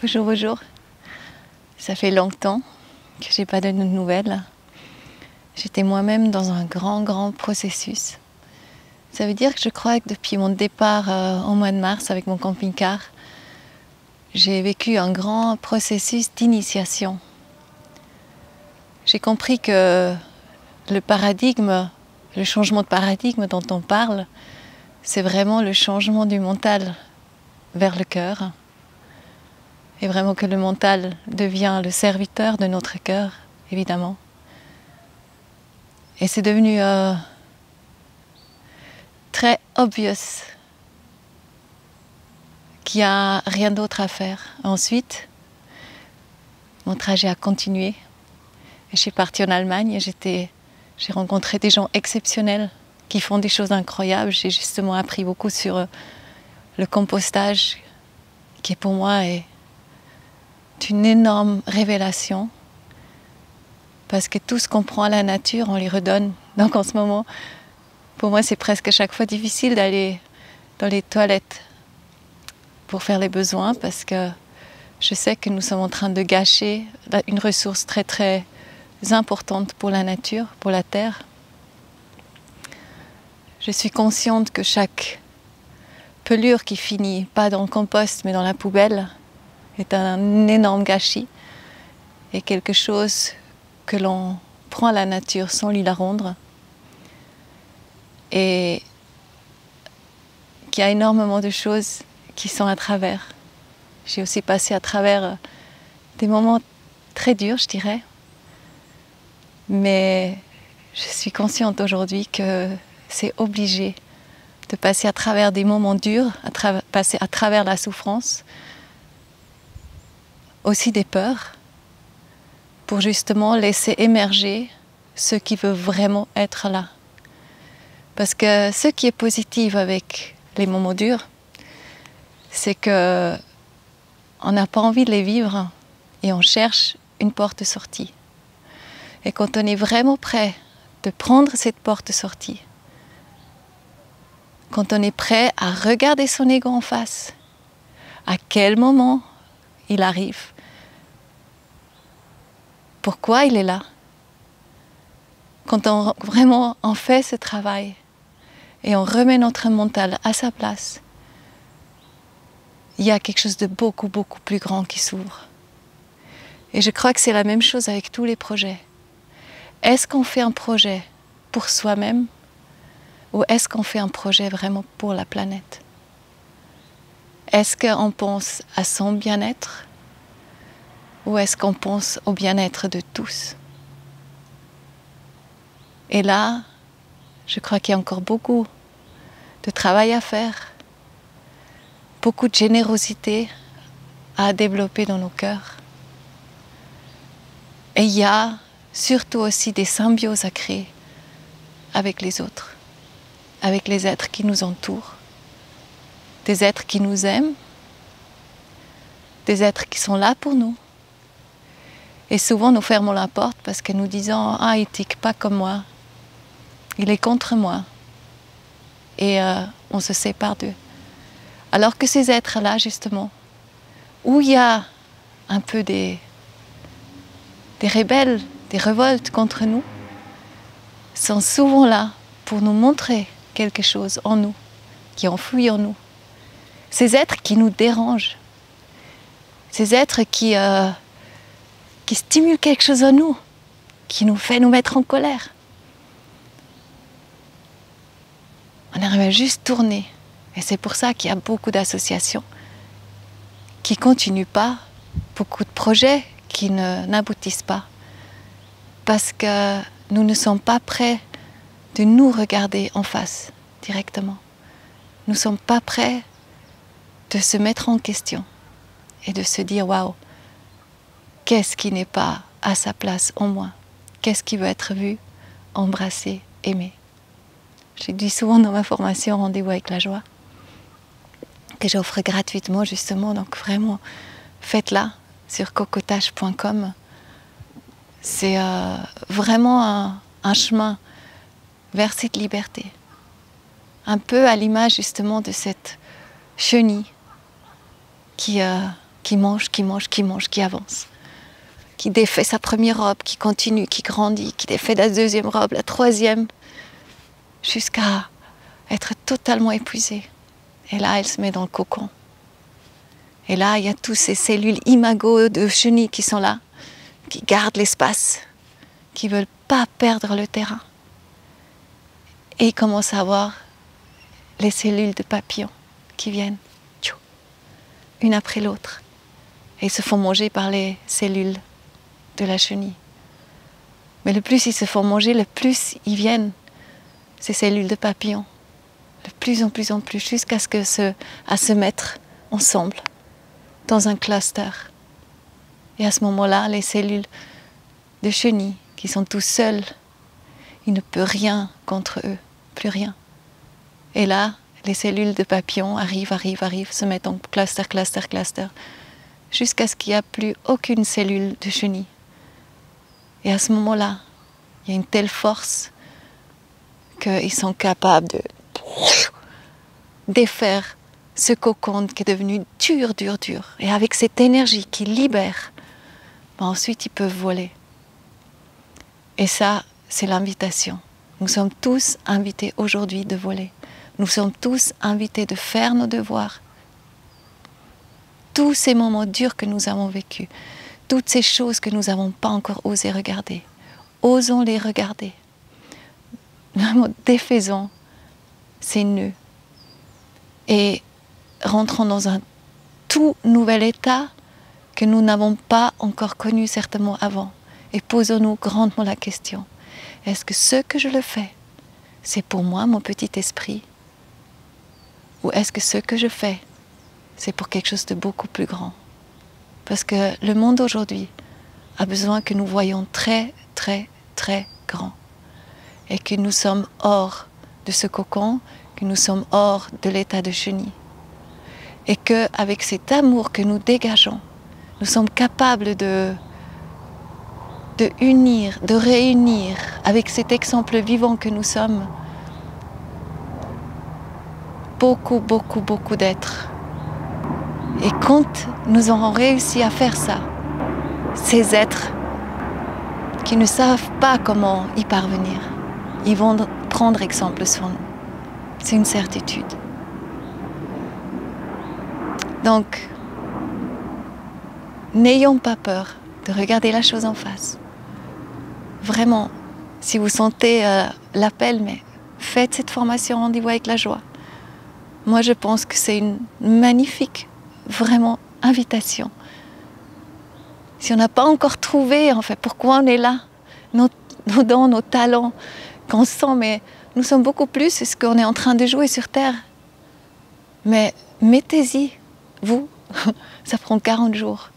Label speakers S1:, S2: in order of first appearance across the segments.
S1: Bonjour, bonjour. Ça fait longtemps que j'ai pas de nouvelles. J'étais moi-même dans un grand processus. Ça veut dire que je crois que depuis mon départ au mois de mars avec mon camping-car, j'ai vécu un grand processus d'initiation. J'ai compris que le paradigme, le changement de paradigme dont on parle, c'est vraiment le changement du mental vers le cœur. Et vraiment que le mental devient le serviteur de notre cœur, évidemment. Et c'est devenu très obvious qu'il n'y a rien d'autre à faire. Ensuite, mon trajet a continué. Et je suis partie en Allemagne et j'ai rencontré des gens exceptionnels qui font des choses incroyables. J'ai justement appris beaucoup sur le compostage, qui pour moi est une énorme révélation. Parce que tout ce qu'on prend à la nature, on les redonne. Donc en ce moment, pour moi, c'est presque chaque fois difficile d'aller dans les toilettes pour faire les besoins, parce que je sais que nous sommes en train de gâcher une ressource très importante pour la nature, pour la terre. Je suis consciente que chaque pelure qui finit pas dans le compost mais dans la poubelle est un énorme gâchis et quelque chose que l'on prend à la nature sans lui la rendre, et qu'il y a énormément de choses qui sont à travers. J'ai aussi passé à travers des moments très durs, je dirais, mais je suis consciente aujourd'hui que c'est obligé de passer à travers des moments durs, passer à travers la souffrance, aussi des peurs, pour justement laisser émerger ce qui veut vraiment être là. Parce que ce qui est positif avec les moments durs, c'est que on n'a pas envie de les vivre et on cherche une porte de sortie. Et quand on est vraiment prêt de prendre cette porte de sortie, quand on est prêt à regarder son ego en face, à quel moment il arrive, pourquoi il est là, quand on vraiment on fait ce travail et on remet notre mental à sa place, il y a quelque chose de beaucoup plus grand qui s'ouvre. Et je crois que c'est la même chose avec tous les projets. Est-ce qu'on fait un projet pour soi-même ou est-ce qu'on fait un projet vraiment pour la planète? Est-ce qu'on pense à son bien-être ou est-ce qu'on pense au bien-être de tous? Et là, je crois qu'il y a encore beaucoup de travail à faire, beaucoup de générosité à développer dans nos cœurs. Et il y a surtout aussi des symbioses à créer avec les autres, avec les êtres qui nous entourent, des êtres qui nous aiment, des êtres qui sont là pour nous. Et souvent nous fermons la porte parce que nous disons « Ah, il ne tique pas comme moi, il est contre moi ». Et on se sépare d'eux. Alors que ces êtres-là, justement, où il y a un peu des rebelles, des révoltes contre nous, sont souvent là pour nous montrer quelque chose en nous, qui est enfoui en nous. Ces êtres qui nous dérangent, ces êtres qui stimulent quelque chose en nous, qui nous fait nous mettre en colère. On arrive à juste tourner. Et c'est pour ça qu'il y a beaucoup d'associations qui ne continuent pas, beaucoup de projets qui n'aboutissent pas. Parce que nous ne sommes pas prêts de nous regarder en face directement. Nous ne sommes pas prêts de se mettre en question et de se dire « Waouh, qu'est-ce qui n'est pas à sa place en moi? Qu'est-ce qui veut être vu, embrassé, aimé ?» Je dis souvent dans ma formation Rendez-vous avec la joie, que j'offre gratuitement justement, donc vraiment faites-la sur cocotage.com. C'est vraiment un chemin vers cette liberté. Un peu à l'image justement de cette chenille qui qui mange, qui mange, qui mange, qui avance, qui défait sa première robe, qui continue, qui grandit, qui défait la deuxième robe, la troisième, jusqu'à être totalement épuisée. Et là, elle se met dans le cocon. Et là, il y a tous ces cellules imago de chenilles qui sont là, qui gardent l'espace, qui ne veulent pas perdre le terrain. Et il commence à voir les cellules de papillons qui viennent, une après l'autre. Et ils se font manger par les cellules de la chenille. Mais le plus ils se font manger, le plus ils viennent, ces cellules de papillons. De plus en plus, jusqu'à ce que à se mettre ensemble, dans un cluster. Et à ce moment-là, les cellules de chenilles, qui sont tous seuls, il ne peut rien contre eux, plus rien. Et là, les cellules de papillons arrivent, se mettent en cluster, jusqu'à ce qu'il n'y a plus aucune cellule de chenille. Et à ce moment-là, il y a une telle force qu'ils sont capables de défaire ce cocon qui est devenu dur. Et avec cette énergie qui libère, ensuite ils peuvent voler. Et ça, c'est l'invitation. Nous sommes tous invités aujourd'hui de voler. Nous sommes tous invités de faire nos devoirs. Tous ces moments durs que nous avons vécus, toutes ces choses que nous n'avons pas encore osé regarder, osons les regarder. Nous défaisons ces nœuds et rentrons dans un tout nouvel état que nous n'avons pas encore connu certainement avant. Et posons-nous grandement la question, est-ce que ce que je le fais, c'est pour moi, mon petit esprit? Ou est-ce que ce que je fais, c'est pour quelque chose de beaucoup plus grand? Parce que le monde aujourd'hui a besoin que nous voyions très grand. Et que nous sommes hors de ce cocon, que nous sommes hors de l'état de chenille. Et qu'avec cet amour que nous dégageons, nous sommes capables de unir, de réunir avec cet exemple vivant que nous sommes beaucoup d'êtres. Et quand nous aurons réussi à faire ça, ces êtres qui ne savent pas comment y parvenir, ils vont prendre exemple sur nous. C'est une certitude. Donc, n'ayons pas peur de regarder la chose en face. Vraiment, si vous sentez l'appel, mais faites cette formation rendez-vous avec la joie. Moi, je pense que c'est une magnifique, vraiment, invitation. Si on n'a pas encore trouvé, en fait, pourquoi on est là, nos dons, nos talents, qu'on sent, mais nous sommes beaucoup plus, c'est ce qu'on est en train de jouer sur Terre. Mais mettez-y, vous, ça prend 40 jours.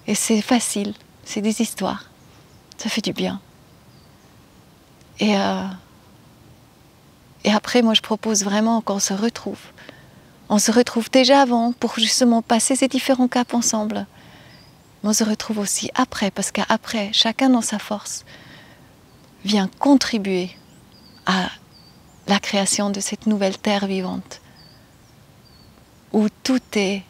S1: Et c'est facile, c'est des histoires. Ça fait du bien. Et après, moi, je propose vraiment qu'on se retrouve. On se retrouve déjà avant pour justement passer ces différents caps ensemble. Mais on se retrouve aussi après, parce qu'après, chacun dans sa force vient contribuer à la création de cette nouvelle terre vivante, où tout est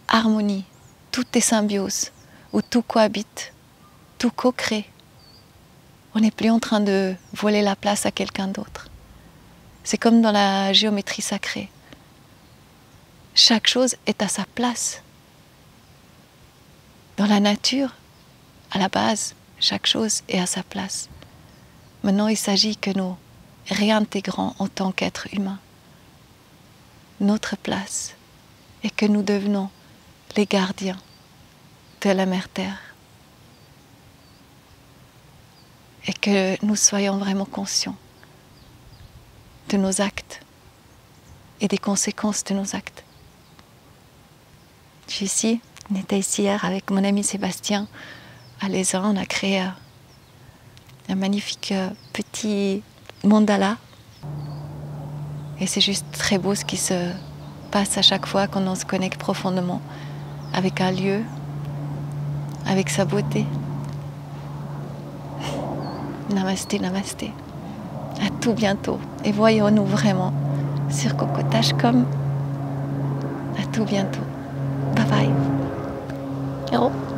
S1: harmonie, tout est symbiose, où tout cohabite, tout co-crée. On n'est plus en train de voler la place à quelqu'un d'autre. C'est comme dans la géométrie sacrée. Chaque chose est à sa place. Dans la nature, à la base, chaque chose est à sa place. Maintenant, il s'agit que nous réintégrons en tant qu'êtres humains notre place et que nous devenons les gardiens de la Mère Terre. Et que nous soyons vraiment conscients de nos actes et des conséquences de nos actes. Je suis ici, on était ici hier avec mon ami Sébastien à Lézin, on a créé un magnifique petit mandala. Et c'est juste très beau ce qui se passe à chaque fois quand on se connecte profondément avec un lieu, avec sa beauté. Namasté, namasté. À tout bientôt. Et voyons-nous vraiment sur Coco Tashcom. À tout bientôt. Bye bye.
S2: Jo.